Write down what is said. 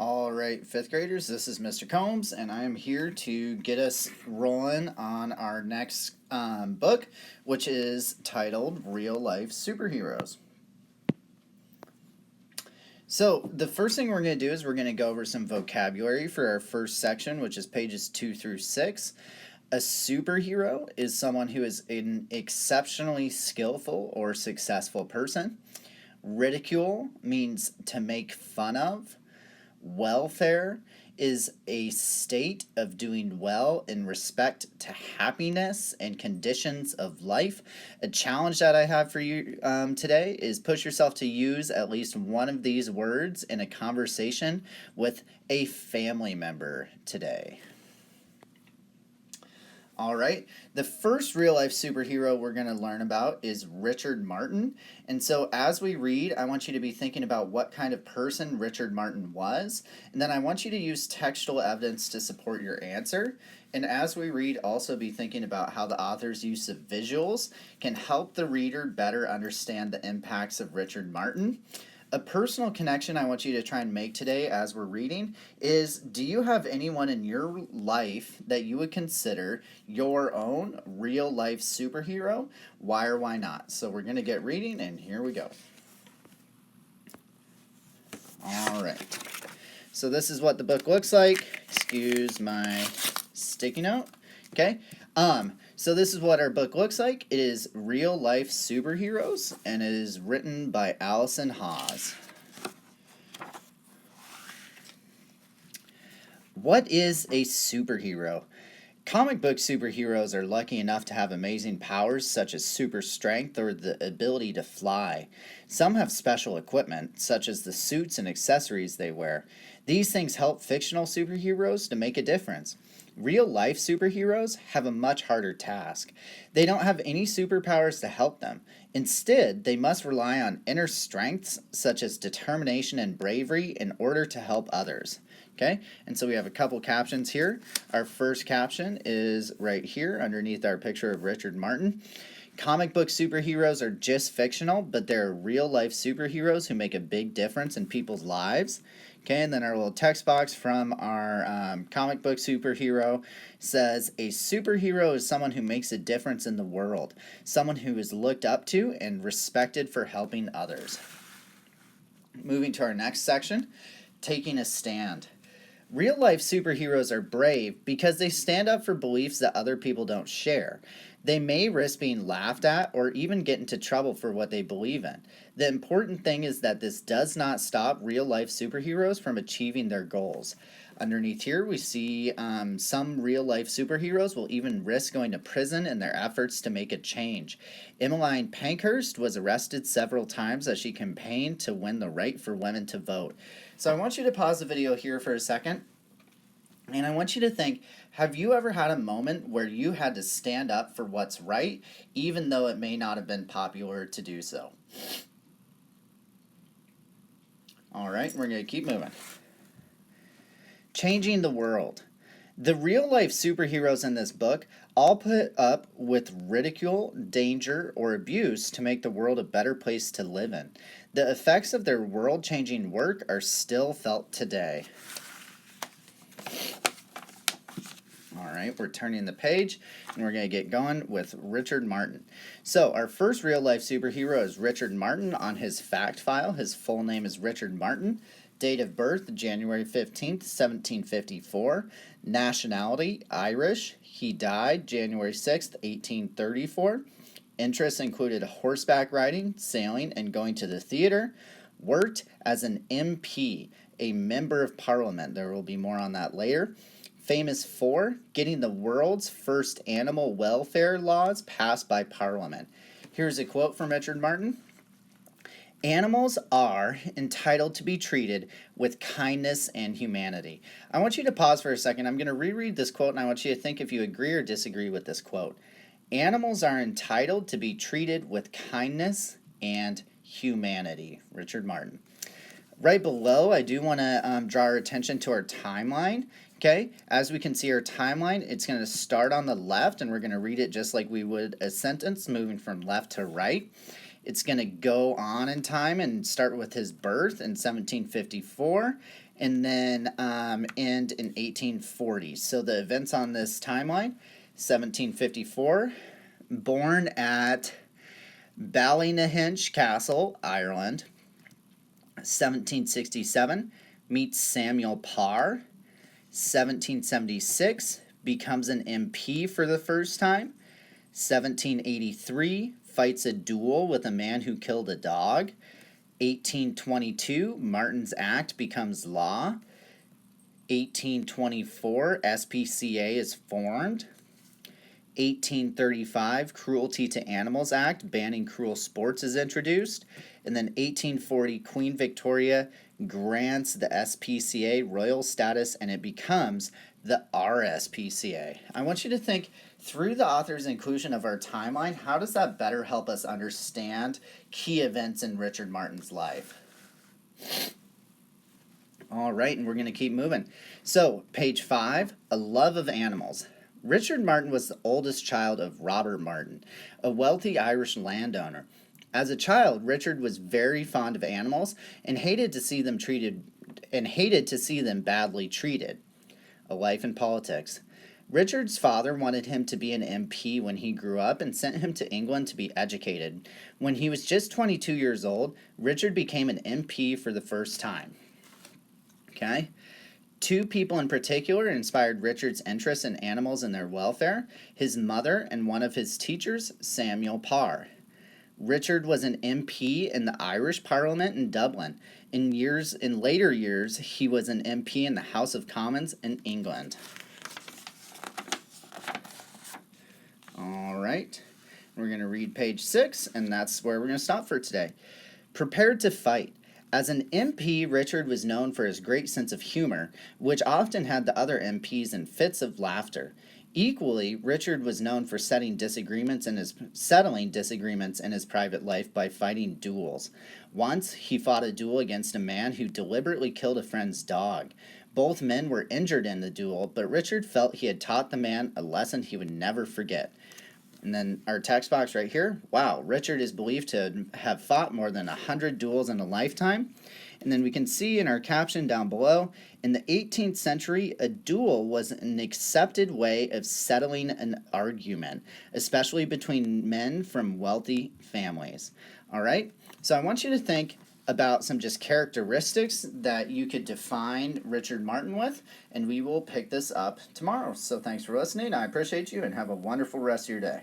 All right, fifth graders, this is Mr. Combs, and I am here to get us rolling on our next book, which is titled Real Life Superheroes. So, the first thing we're going to do is we're going to go over some vocabulary for our first section, which is pages 2 through 6. A superhero is someone who is an exceptionally skillful or successful person. Ridicule means to make fun of. Welfare is a state of doing well in respect to happiness and conditions of life. A challenge that I have for you today is push yourself to use at least one of these words in a conversation with a family member today. All right, the first real life superhero we're going to learn about is Richard Martin. And so as we read, I want you to be thinking about what kind of person Richard Martin was. And then I want you to use textual evidence to support your answer. And as we read, also be thinking about how the author's use of visuals can help the reader better understand the impacts of Richard Martin. A personal connection I want you to try and make today as we're reading is, do you have anyone in your life that you would consider your own real life superhero? Why or why not? So we're going to get reading, and here we go. All right. So this is what the book looks like. Excuse my sticky note. Okay. So this is what our book looks like. It is Real Life Superheroes, and it is written by Allison Haas. What is a superhero? Comic book superheroes are lucky enough to have amazing powers such as super strength or the ability to fly. Some have special equipment, such as the suits and accessories they wear. These things help fictional superheroes to make a difference. Real-life superheroes have a much harder task. They don't have any superpowers to help them. Instead, they must rely on inner strengths such as determination and bravery in order to help others. Okay, and so we have a couple captions here. Our first caption is right here underneath our picture of Richard Martin. Comic book superheroes are just fictional, but they're real-life superheroes who make a big difference in people's lives. Okay, and then our little text box from our comic book superhero says, a superhero is someone who makes a difference in the world, someone who is looked up to and respected for helping others. Moving to our next section, taking a stand. Real-life superheroes are brave because they stand up for beliefs that other people don't share. They may risk being laughed at or even get into trouble for what they believe in. The important thing is that this does not stop real-life superheroes from achieving their goals. Underneath here, we see some real-life superheroes will even risk going to prison in their efforts to make a change. Emmeline Pankhurst was arrested several times as she campaigned to win the right for women to vote. So I want you to pause the video here for a second, and I want you to think, have you ever had a moment where you had to stand up for what's right, even though it may not have been popular to do so? All right, we're going to keep moving. Changing the world. The real-life superheroes in this book all put up with ridicule, danger, or abuse to make the world a better place to live in. The effects of their world-changing work are still felt today. All right, we're turning the page, and we're going to get going with Richard Martin. So our first real-life superhero is Richard Martin. On his fact file, his full name is Richard Martin. Date of birth, January 15th, 1754. Nationality, Irish. He died January 6th, 1834. Interests included horseback riding, sailing, and going to the theater. Worked as an MP, a member of parliament. There will be more on that later. Famous for getting the world's first animal welfare laws passed by Parliament. Here's a quote from Richard Martin. Animals are entitled to be treated with kindness and humanity. I want you to pause for a second. I'm going to reread this quote, and I want you to think if you agree or disagree with this quote. Animals are entitled to be treated with kindness and humanity. Richard Martin. Right below, I do want to draw our attention to our timeline. Okay, as we can see our timeline, it's going to start on the left, and we're going to read it just like we would a sentence, moving from left to right. It's going to go on in time and start with his birth in 1754 and then end in 1840. So the events on this timeline: 1754, born at Ballynahinch Castle, Ireland. 1767, meets Samuel Parr. 1776, becomes an MP for the first time. 1783, fights a duel with a man who killed a dog. 1822, Martin's Act becomes law. 1824, SPCA is formed. 1835, Cruelty to Animals Act, banning cruel sports, is introduced. And then 1840, Queen Victoria grants the SPCA royal status and it becomes the RSPCA. I want you to think through the author's inclusion of our timeline, how does that better help us understand key events in Richard Martin's life? All right, and we're going to keep moving. So, page 5, a love of animals. Richard Martin was the oldest child of Robert Martin, a wealthy Irish landowner. As a child, Richard was very fond of animals and hated to see them badly treated. A life in politics. Richard's father wanted him to be an MP when he grew up and sent him to England to be educated. When he was just 22 years old, Richard became an MP for the first time. Okay? Two people in particular inspired Richard's interest in animals and their welfare: his mother and one of his teachers, Samuel Parr. Richard was an MP in the Irish Parliament in Dublin. In later years, he was an MP in the House of Commons in England. All right, we're going to read page 6, and that's where we're going to stop for today. Prepared to fight. As an MP, Richard was known for his great sense of humor, which often had the other MPs in fits of laughter. Equally, Richard was known for settling disagreements in his private life by fighting duels. Once, he fought a duel against a man who deliberately killed a friend's dog. Both men were injured in the duel, but Richard felt he had taught the man a lesson he would never forget. And then our text box right here. Wow, Richard is believed to have fought more than 100 duels in a lifetime. And then we can see in our caption down below, in the 18th century, a duel was an accepted way of settling an argument, especially between men from wealthy families. All right, so I want you to think about some just characteristics that you could define Richard Martin with, and we will pick this up tomorrow. So thanks for listening. I appreciate you, and have a wonderful rest of your day.